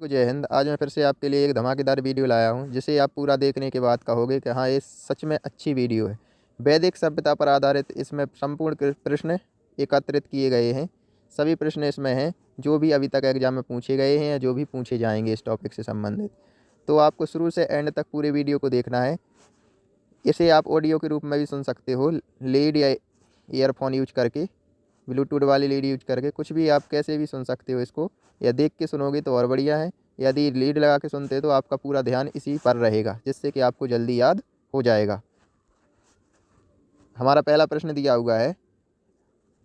को जय हिंद। आज मैं फिर से आपके लिए एक धमाकेदार वीडियो लाया हूं, जिसे आप पूरा देखने के बाद कहोगे कि हाँ, ये सच में अच्छी वीडियो है। वैदिक सभ्यता पर आधारित इसमें संपूर्ण प्रश्न एकत्रित किए गए हैं। सभी प्रश्न इसमें हैं जो भी अभी तक एग्जाम में पूछे गए हैं या जो भी पूछे जाएंगे इस टॉपिक से संबंधित। तो आपको शुरू से एंड तक पूरे वीडियो को देखना है। इसे आप ऑडियो के रूप में भी सुन सकते हो, लीड या ईयरफोन यूज करके, ब्लूटूथ वाली लीड यूज करके, कुछ भी आप कैसे भी सुन सकते हो इसको, या देख के सुनोगे तो और बढ़िया है। यदि लीड लगा के सुनते हो तो आपका पूरा ध्यान इसी पर रहेगा, जिससे कि आपको जल्दी याद हो जाएगा। हमारा पहला प्रश्न दिया हुआ है,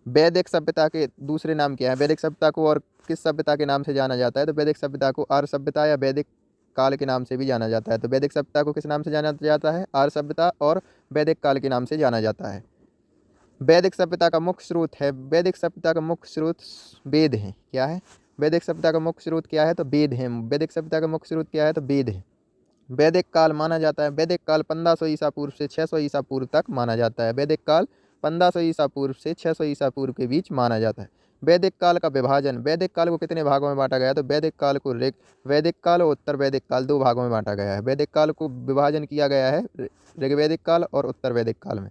वैदिक सभ्यता के दूसरे नाम क्या है। वैदिक सभ्यता को और किस सभ्यता के नाम से जाना जाता है? तो वैदिक सभ्यता को आर्य सभ्यता या वैदिक काल के नाम से भी जाना जाता है। तो वैदिक सभ्यता को किस नाम से जाना जाता है? आर्य सभ्यता और वैदिक काल के नाम से जाना जाता है। वैदिक सभ्यता का मुख्य स्रोत है, वैदिक सभ्यता का मुख्य स्रोत वेद है। क्या है? वैदिक सभ्यता का मुख्य स्रोत क्या है? तो वेद है। वैदिक सभ्यता का मुख्य स्रोत क्या है? तो वेद है। वैदिक काल माना जाता है, वैदिक काल 1500 ईसा पूर्व से 600 ईसा पूर्व तक माना जाता है। वैदिक काल 1500 ईसा पूर्व से 600 ईसा पूर्व के बीच माना जाता है। वैदिक काल का विभाजन, वैदिक काल को कितने भागों में बांटा गया? तो वैदिक काल को वैदिक काल और उत्तर वैदिक काल दो भागों में बांटा गया है। वैदिक काल को विभाजन किया गया है ऋग्वैदिक काल और उत्तर वैदिक काल में।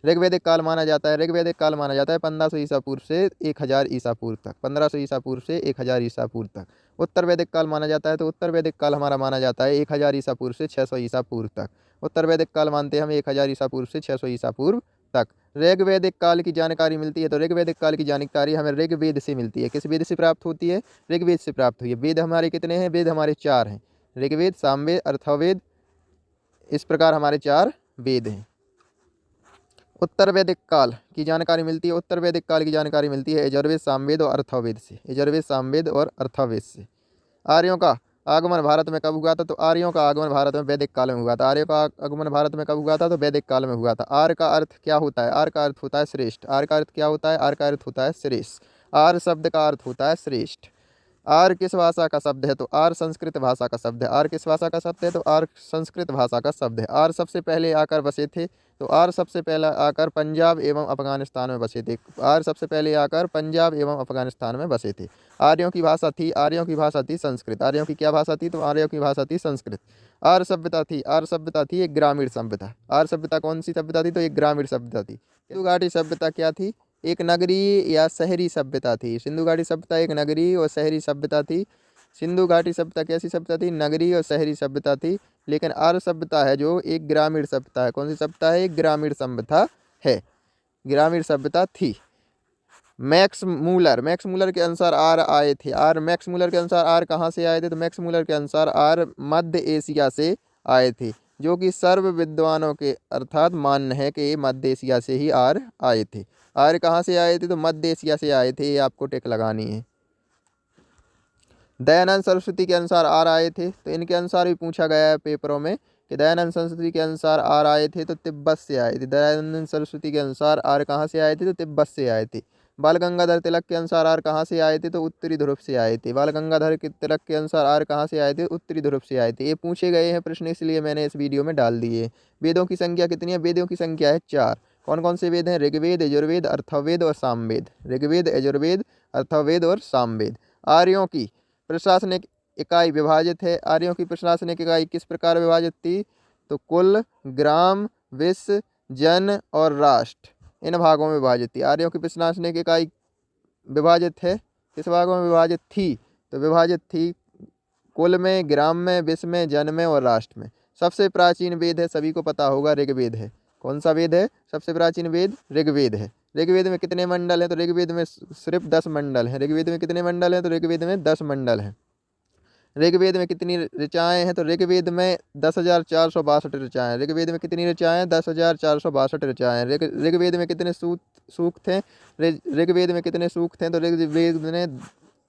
ऋग्वैदिक काल माना जाता है, ऋग्वैदिक काल माना जाता है 1500 ईसा पूर्व से 1000 ईसा पूर्व तक, 1500 ईसा पूर्व से 1000 ईसा पूर्व तक। उत्तर वैदिक काल माना जाता है, तो उत्तर वैदिक काल हमारा माना जाता है 1000 ईसा पूर्व से 600 ईसा पूर्व तक। उत्तर वैदिक काल मानते हैं हम 1000 ईसा पूर्व से 600 ईसा पूर्व तक। ऋग्वैदिक काल की जानकारी मिलती है, तो ऋग्वैदिक काल की जानकारी हमें ऋग्वेद से मिलती है। किस वेद से प्राप्त होती है? ऋग्वेद से प्राप्त हुई है। वेद हमारे कितने हैं? वेद हमारे 4 हैं, ऋग्वेद, सामवेद, अथर्ववेद, इस प्रकार हमारे 4 वेद हैं। उत्तर वैदिक काल की जानकारी मिलती है, उत्तर वैदिक काल की जानकारी मिलती है यजुर्वेद, सामवेद और अथर्ववेद से, यजुर्वेद, सामवेद और अथर्ववेद से। आर्यों का आगमन भारत में कब हुआ था? तो आर्यों का आगमन भारत में वैदिक काल में हुआ था। आर्यों का आगमन भारत में कब हुआ था? तो वैदिक काल में हुआ था। आर्य का अर्थ क्या होता है? आर्य का अर्थ होता है श्रेष्ठ। आर्य का अर्थ क्या होता है? आर्य का अर्थ होता है श्रेष्ठ। आर्य शब्द का अर्थ होता है श्रेष्ठ। आर्य किस भाषा का शब्द है? तो आर्य संस्कृत भाषा का शब्द है। आर्य किस भाषा का शब्द है? तो आर्य संस्कृत भाषा का शब्द है। आर्य सबसे पहले आकर बसे थे, तो आर्य सबसे पहले आकर पंजाब एवं अफगानिस्तान में बसे थे। आर्य सबसे पहले आकर पंजाब एवं अफगानिस्तान में बसे थे। आर्यों की भाषा थी, आर्यों की भाषा थी संस्कृत। आर्यों की क्या भाषा थी? तो आर्यों की भाषा थी संस्कृत। आर्य सभ्यता थी, आर्य सभ्यता थी एक ग्रामीण सभ्यता। आर्य सभ्यता कौन सी सभ्यता थी? तो एक ग्रामीण सभ्यता थी। सिंधु घाटी सभ्यता क्या थी? एक नगरीय या शहरी सभ्यता थी। सिंधु घाटी सभ्यता एक नगरीय और शहरी सभ्यता थी। सिंधु घाटी सभ्यता कैसी सभ्यता थी? नगरीय और शहरी सभ्यता थी। लेकिन आर्य सभ्यता है जो एक ग्रामीण सभ्यता है। कौन सी सभ्यता है? एक ग्रामीण सभ्यता है, ग्रामीण सभ्यता थी। मैक्स मूलर के अनुसार आर्य आए थे। आर्य, मैक्स मूलर के अनुसार आर्य कहाँ से आए थे? तो मैक्स मूलर के अनुसार आर्य मध्य एशिया से आए थे, जो कि सर्व विद्वानों के अर्थात मान्य है कि मध्य एशिया से ही आर्य आए थे। आर्य कहाँ से आए थे? तो मध्य एशिया से आए थे। ये आपको टिक लगानी है। दयानंद सरस्वती के अनुसार आर्य आए थे, तो इनके अनुसार भी पूछा गया है पेपरों में कि दयानंद सरस्वती के अनुसार आर्य आए थे तो तिब्बत से आए थे। दयानंद सरस्वती के अनुसार आर्य कहाँ से आए थे? तो तिब्बत से आए थे। बाल गंगाधर तिलक के अनुसार आर्य कहाँ से आए थे? तो उत्तरी ध्रुव से आए थे। बाल गंगाधर के तिलक के अनुसार आर्य कहाँ से आए थे? उत्तरी ध्रुव से आए थे। ये पूछे गए हैं प्रश्न, इसलिए मैंने इस वीडियो में डाल दिए। वेदों की संख्या कितनी है? वेदों की संख्या है 4। कौन कौन से वेद हैं? ऋग्वेद, यजुर्वेद, अथर्ववेद और सामवेद। ऋग्वेद, यजुर्वेद, अथर्ववेद और सामवेद। आर्यों की प्रशासनिक इकाई विभाजित है। आर्यों की प्रशासनिक इकाई किस प्रकार विभाजित थी? तो कुल, ग्राम, विश्व, जन और राष्ट्र, इन भागों में विभाजित थी। आर्यों की प्रशासनिक इकाई विभाजित है, किस भागों में विभाजित थी? तो विभाजित थी कुल में, ग्राम में, विश्व में, जन में और राष्ट्र में। सबसे प्राचीन वेद है, सभी को पता होगा, ऋग्वेद है। कौन सा वेद है? सबसे प्राचीन वेद ऋग्वेद है। ऋग्वेद में कितने मंडल हैं? तो ऋग्वेद में सिर्फ 10 मंडल हैं। ऋग्वेद में कितने मंडल हैं? तो ऋग्वेद में 10 मंडल हैं। ऋग्वेद में कितनी ऋचाएँ हैं? तो ऋग्वेद में 10,462 ऋचाएँ। ऋग्वेद में कितनी ऋचाएँ? 10,462 ऋचाएँ। ऋग्वेद में कितने सूक्त हैं? ऋग्वेद में कितने सूक्त हैं? तो ऋग्वेद में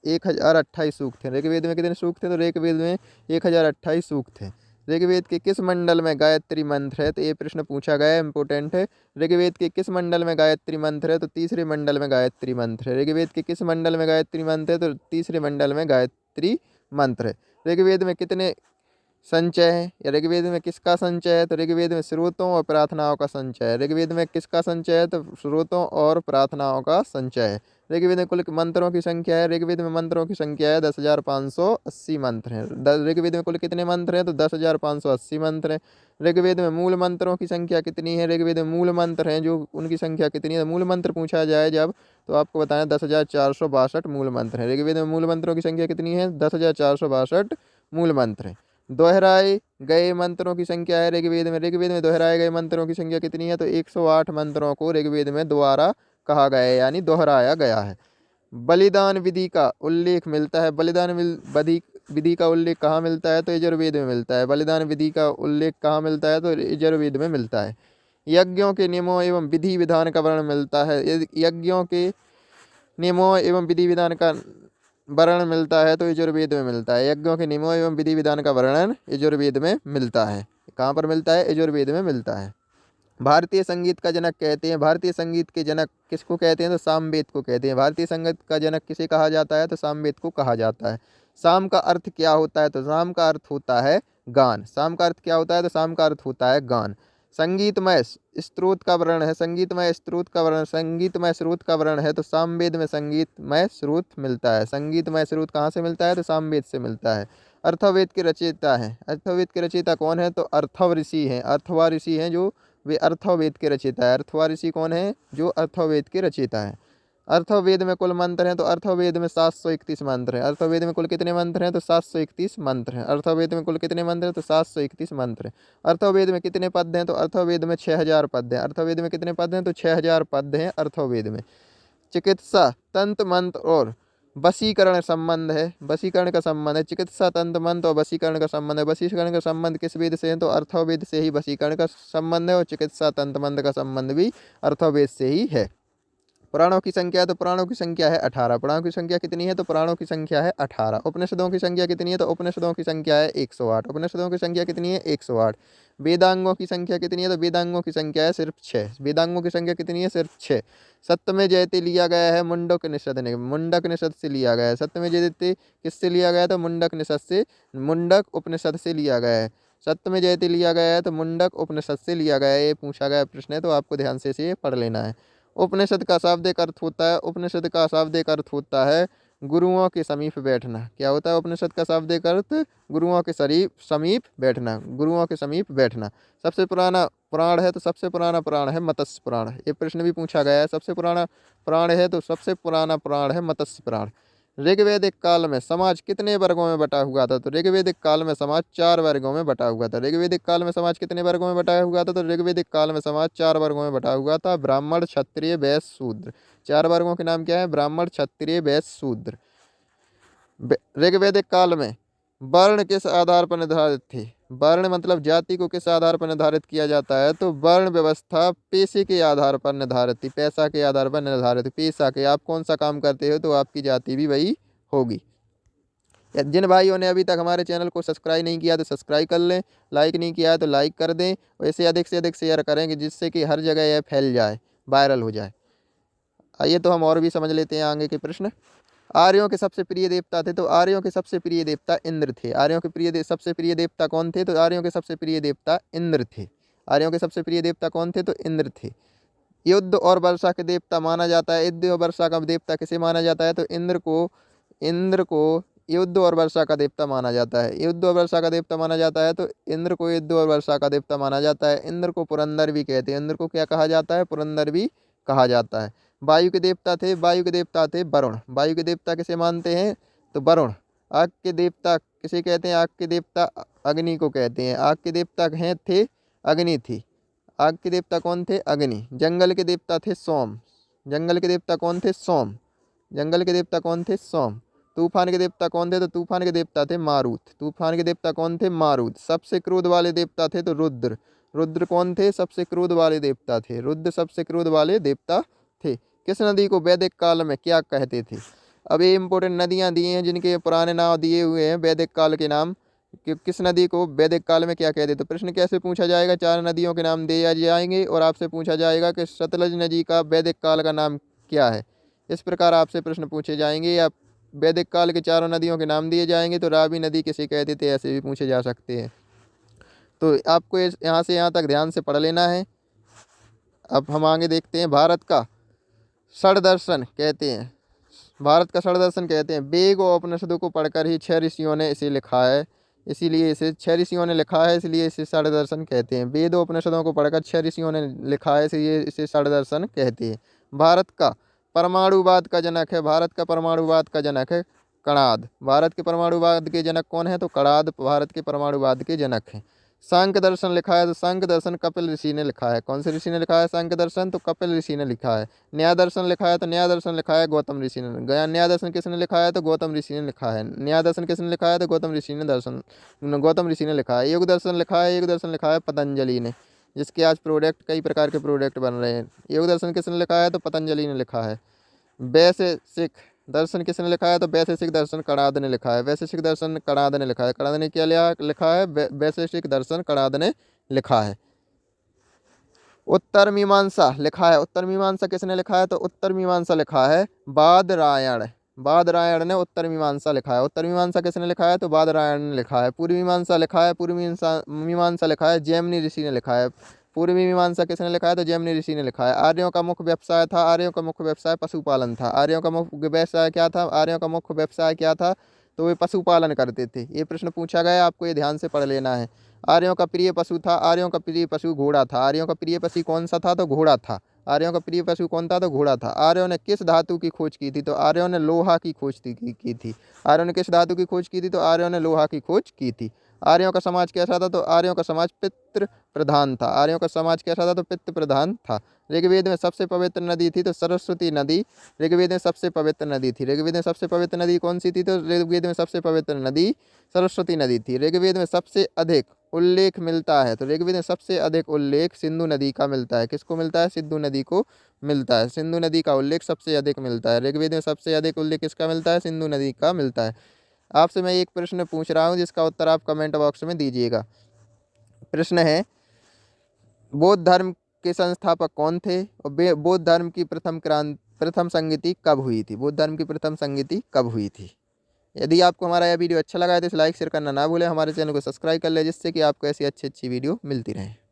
1028 सूक्त हैं। ऋग्वेद में कितने सूक्त हैं? तो ऋग्वेद में 1028 सूक्त हैं। ऋग्वेद के किस मंडल में गायत्री मंत्र है? तो ये प्रश्न पूछा गया है, इंपॉर्टेंट है। ऋग्वेद के किस मंडल में गायत्री मंत्र है? तो तीसरे मंडल में गायत्री मंत्र है। ऋग्वेद के किस मंडल में गायत्री मंत्र है? तो तीसरे मंडल में गायत्री मंत्र है। ऋग्वेद में कितने संचय है? या ऋग्वेद में किसका संचय है? तो ऋग्वेद में स्रोतों और प्रार्थनाओं का संचय है। ऋग्वेद में किसका संचय है? तो स्रोतों और प्रार्थनाओं का संचय है। ऋग्वेद में कुल मंत्रों की संख्या है, ऋग्वेद में मंत्रों की संख्या है 10,580 मंत्र हैं। ऋग्वेद में कुल कितने मंत्र हैं? तो 10,580 मंत्र हैं। ऋग्वेद में मूल मंत्रों की संख्या कितनी है? ऋग्वेद में मूल मंत्र हैं जो उनकी संख्या कितनी है? मूल मंत्र पूछा जाए जब, तो आपको बताना 10,462 मूल मंत्र हैं। ऋग्वेद में मूल मंत्रों की संख्या कितनी है? 10,462 मूल मंत्र हैं। दोहराए गए मंत्रों की संख्या है ऋग्वेद में दोहराए गए मंत्रों की संख्या कितनी है? तो 108 मंत्रों को ऋग्वेद में दोबारा कहा गया है, यानी दोहराया गया है। बलिदान विधि का उल्लेख मिलता है, विधि का उल्लेख कहाँ मिलता है? तो यजुर्वेद में मिलता है। बलिदान विधि का उल्लेख कहाँ मिलता है? तो यजुर्वेद में मिलता है। यज्ञों के नियमों एवं विधि विधान का वर्णन मिलता है, यज्ञों के नियमों एवं विधि विधान का वर्णन मिलता है तो यजुर्वेद में मिलता है। यज्ञों के नियमों एवं विधि विधान का वर्णन यजुर्वेद में मिलता है। कहाँ पर मिलता है? यजुर्वेद में मिलता है। भारतीय संगीत का जनक कहते हैं, भारतीय संगीत के जनक किसको कहते हैं? तो सामवेद को कहते हैं। भारतीय संगीत का जनक किसे कहा जाता है? तो सामवेद को कहा जाता है। साम का अर्थ क्या होता है? तो साम का अर्थ होता है गान। साम का अर्थ क्या होता है? तो साम का अर्थ होता है गान। संगीतमय स्रोत का वर्णन है, संगीतमय स्रोत का वर्णन, संगीतमय स्रोत का वर्णन है तो सामवेद में संगीतमय स्रोत मिलता है। संगीतमय स्रोत कहाँ से मिलता है? तो सामवेद से मिलता है। अर्थवेद के रचयिता हैं, अर्थवेद के रचयिता कौन है? तो अर्थव ऋषि हैं, अर्थवा ऋषि हैं जो वे अर्थवेद के रचयिता है। अर्थवा ऋषि कौन है? जो अर्थवेद के रचयिता है। अर्थवेद में कुल मंत्र हैं तो अर्थवेद में 731 मंत्र हैं। अर्थवेद में कुल कितने मंत्र हैं? तो 731 मंत्र हैं। अर्थवेद में कुल कितने मंत्र हैं? तो 731 मंत्र हैं। अर्थवेद में कितने पद हैं? तो अर्थवेद में 6000 पद हैं। अर्थवेद में कितने पद हैं? तो 6000 पद हैं अर्थवेद में। चिकित्सा तंत्र मंत्र और वशीकरण संबंध है, वशीकरण का संबंध है। चिकित्सा तंत्र मंत्र और वशीकरण का संबंध है। वशीकरण का संबंध किस वेद से है? तो अर्थवेद से ही वशीकरण का संबंध है और चिकित्सा तंत्र मंत्र का संबंध भी अर्थवेद से ही है। पुराणों की संख्या, तो पुराणों की संख्या है 18। पुराणों की संख्या कितनी है? तो पुराणों की संख्या है 18। उपनिषदों की संख्या कितनी है? तो उपनिषदों की संख्या है 108। उपनिषदों की संख्या कितनी है? 108। वेदांगों की संख्या कितनी है? तो वेदांगों की संख्या है सिर्फ 6। वेदांगों की संख्या कितनी है? सिर्फ 6। सत्यमेव जयते लिया गया है मुंडक निषद ने, मुंडक निषद से लिया गया है। सत्यमेव जयते किससे लिया गया? तो मुंडक निषद से, मुंडक उपनिषद से लिया गया है। सत्यमेव जयते लिया गया है तो मुंडक उपनिषद से लिया गया है। ये पूछा गया प्रश्न है तो आपको ध्यान से इसे पढ़ लेना है। उपनिषद का शाब्दिक अर्थ होता है, उपनिषद का शाब्दिक अर्थ होता है गुरुओं के समीप बैठना। क्या होता है उपनिषद का शाब्दिक अर्थ? गुरुओं के समीप बैठना, गुरुओं के समीप बैठना। सबसे पुराना पुराण है तो सबसे पुराना पुराण है मत्स्य पुराण। ये प्रश्न भी पूछा गया है, सबसे पुराना पुराण है तो सबसे पुराना पुराण है मत्स्य पुराण। ऋग्वैदिक काल में समाज कितने वर्गों में बटा हुआ था? तो ऋग्वैदिक काल में समाज 4 वर्गों में बटा हुआ था। ऋग्वैदिक काल में समाज कितने वर्गों में बटा हुआ था? तो ऋग्वैदिक काल में समाज 4 वर्गों में बटा हुआ था। ब्राह्मण, क्षत्रिय, वैश्य, शूद्र। 4 वर्गों के नाम क्या है? ब्राह्मण, क्षत्रिय, वैश्य, शूद्र। ऋग्वैदिक काल में वर्ण किस आधार पर निर्धारित थे? वर्ण मतलब जाति को किस आधार पर निर्धारित किया जाता है? तो वर्ण व्यवस्था पेशे के आधार पर निर्धारित थी, पैसा के आधार पर निर्धारित, पेशा के, आप कौन सा काम करते हो तो आपकी जाति भी वही होगी। जिन भाइयों ने अभी तक हमारे चैनल को सब्सक्राइब नहीं किया तो सब्सक्राइब कर लें, लाइक नहीं किया है तो लाइक कर दें और इसे अधिक से अधिक शेयर करेंगे जिससे कि हर जगह यह फैल जाए, वायरल हो जाए। आइए तो हम और भी समझ लेते हैं आगे के प्रश्न। आर्यों के सबसे प्रिय देवता थे तो आर्यों के सबसे प्रिय देवता इंद्र थे। आर्यों के सबसे प्रिय देवता कौन थे? तो आर्यों के सबसे प्रिय देवता इंद्र थे। आर्यों के सबसे प्रिय देवता कौन थे? तो इंद्र थे। युद्ध और वर्षा के देवता माना जाता है, युद्ध और वर्षा का देवता किसे माना जाता है? तो इंद्र को युद्ध और वर्षा का देवता माना जाता है। युद्ध और वर्षा का देवता माना जाता है तो इंद्र को युद्ध और वर्षा का देवता माना जाता है। इंद्र को पुरंदर भी कहते हैं। इंद्र को क्या कहा जाता है? पुरंदर भी कहा जाता है। वायु के देवता थे, वायु के देवता थे वरुण। वायु के देवता किसे मानते हैं? तो वरुण। आग के देवता किसे कहते हैं? आग के देवता अग्नि को कहते हैं। आग के देवता थे अग्नि थी। आग के देवता कौन थे? अग्नि। जंगल के देवता थे सोम। जंगल के देवता कौन थे? सोम। जंगल के देवता कौन थे? सोम। तूफान के देवता कौन थे? तो तूफान के देवता थे मारुत। तूफान के देवता कौन थे? मारुत। सबसे क्रोध वाले देवता थे तो रुद्र। रुद्र कौन थे? सबसे क्रोध वाले देवता थे। रुद्र सबसे क्रोध वाले देवता थे। किस नदी को वैदिक काल में क्या कहते थे? अब ये इंपॉर्टेंट नदियाँ दी हैं जिनके पुराने नाम दिए हुए हैं वैदिक काल के नाम, कि किस नदी को वैदिक काल में क्या कहते थे। तो प्रश्न कैसे पूछा जाएगा? 4 नदियों के नाम दिए जाएंगे और आपसे पूछा जाएगा कि सतलज नदी का वैदिक काल का नाम क्या है। इस प्रकार आपसे प्रश्न पूछे जाएंगे या वैदिक काल के 4 नदियों के नाम दिए जाएंगे। तो रावी नदी किसे कहते थे, ऐसे भी पूछे जा सकते हैं। तो आपको यहाँ से यहाँ तक ध्यान से पढ़ लेना है। अब हम आगे देखते हैं। भारत का षड दर्शन कहते हैं, भारत का षड दर्शन कहते हैं। वेद और उपनिषदों को पढ़कर ही 6 ऋषियों ने इसे लिखा है, इसीलिए इसे 6 ऋषियों ने लिखा है, इसलिए इसे षड दर्शन कहते हैं। वेद और उपनिषदों को पढ़कर 6 ऋषियों ने लिखा है, इसलिए इसे षड दर्शन कहते हैं। भारत का परमाणुवाद का जनक है, भारत का परमाणुवाद का जनक है कणाद। भारत के परमाणुवाद के जनक कौन है? तो कणाद भारत के परमाणुवाद के जनक हैं। सांख्य दर्शन लिखा है, तो सांख्य दर्शन कपिल ऋषि ने लिखा है। कौन से ऋषि ने लिखा है सांख्य दर्शन? तो कपिल ऋषि ने लिखा है। न्याय दर्शन लिखा है, तो न्याय दर्शन लिखा है गौतम ऋषि ने। न्याय दर्शन किसने लिखा है? तो गौतम ऋषि ने लिखा है। न्याय दर्शन किसने लिखा है? तो गौतम ऋषि ने लिखा है। योग दर्शन लिखा है, योग दर्शन लिखा है पतंजलि ने, जिसके आज प्रोडक्ट, कई प्रकार के प्रोडक्ट बन रहे हैं। योग दर्शन किसने लिखा है? तो पतंजलि ने लिखा है। वैशेषिक दर्शन किसने लिखा है? तो वैशेषिक दर्शन कणाद ने लिखा है। वैशेषिक दर्शन कणाद ने लिखा है। कणाद ने क्या लिखा है? वैशेषिक दर्शन कणाद ने लिखा है। उत्तर मीमांसा लिखा है, उत्तर मीमांसा किसने लिखा है? तो उत्तर मीमांसा लिखा है बादरायण। बादरायण ने उत्तर मीमांसा लिखा है। उत्तर मीमांसा किसने लिखा है? तो बादरायण ने लिखा है। पूर्व मीमांसा लिखा है, पूर्व मीमांसा लिखा है जैमिनी ऋषि ने लिखा है। पूर्वी मीमांसा किसने लिखा है? तो जैमिनी ऋषि ने लिखा है। आर्यों का मुख्य व्यवसाय था, आर्यों का मुख्य व्यवसाय पशुपालन था। आर्यों का मुख्य व्यवसाय क्या था? आर्यों का मुख्य व्यवसाय क्या था? तो वे पशुपालन करते थे। ये प्रश्न पूछा गया, आपको ये ध्यान से पढ़ लेना है। आर्यों का प्रिय पशु था, आर्यों का प्रिय पशु घोड़ा था। आर्यों का प्रिय पशु कौन सा था? तो घोड़ा था। आर्यों का प्रिय पशु कौन था? तो घोड़ा था। आर्यों ने किस धातु की खोज की थी? तो आर्यों ने लोहा की खोज की थी। आर्यों ने किस धातु की खोज की थी? तो आर्यों ने लोहा की खोज की थी। आर्यों का समाज कैसा था? तो आर्यों का समाज पितृ प्रधान था। आर्यों का समाज कैसा था? तो पितृ प्रधान था। ऋग्वेद में सबसे पवित्र नदी थी तो सरस्वती नदी ऋग्वेद में सबसे पवित्र नदी थी। ऋग्वेद में सबसे पवित्र नदी कौन सी थी? तो ऋग्वेद में सबसे पवित्र नदी सरस्वती नदी थी। ऋग्वेद में सबसे अधिक उल्लेख मिलता है, तो ऋग्वेद में सबसे अधिक उल्लेख सिंधु नदी का मिलता है। किसको मिलता है? सिंधु नदी को मिलता है। सिंधु नदी का उल्लेख सबसे अधिक मिलता है। ऋग्वेद में सबसे अधिक उल्लेख किसका मिलता है? सिंधु नदी का मिलता है। आपसे मैं एक प्रश्न पूछ रहा हूँ, जिसका उत्तर आप कमेंट बॉक्स में दीजिएगा। प्रश्न है, बौद्ध धर्म के संस्थापक कौन थे और बौद्ध धर्म की प्रथम संगति कब हुई थी? बौद्ध धर्म की प्रथम संगति कब हुई थी? यदि आपको हमारा यह वीडियो अच्छा लगा है तो इसे लाइक शेयर करना ना भूलें। हमारे चैनल को सब्सक्राइब कर ले, जिससे कि आपको ऐसी अच्छी वीडियो मिलती रहे।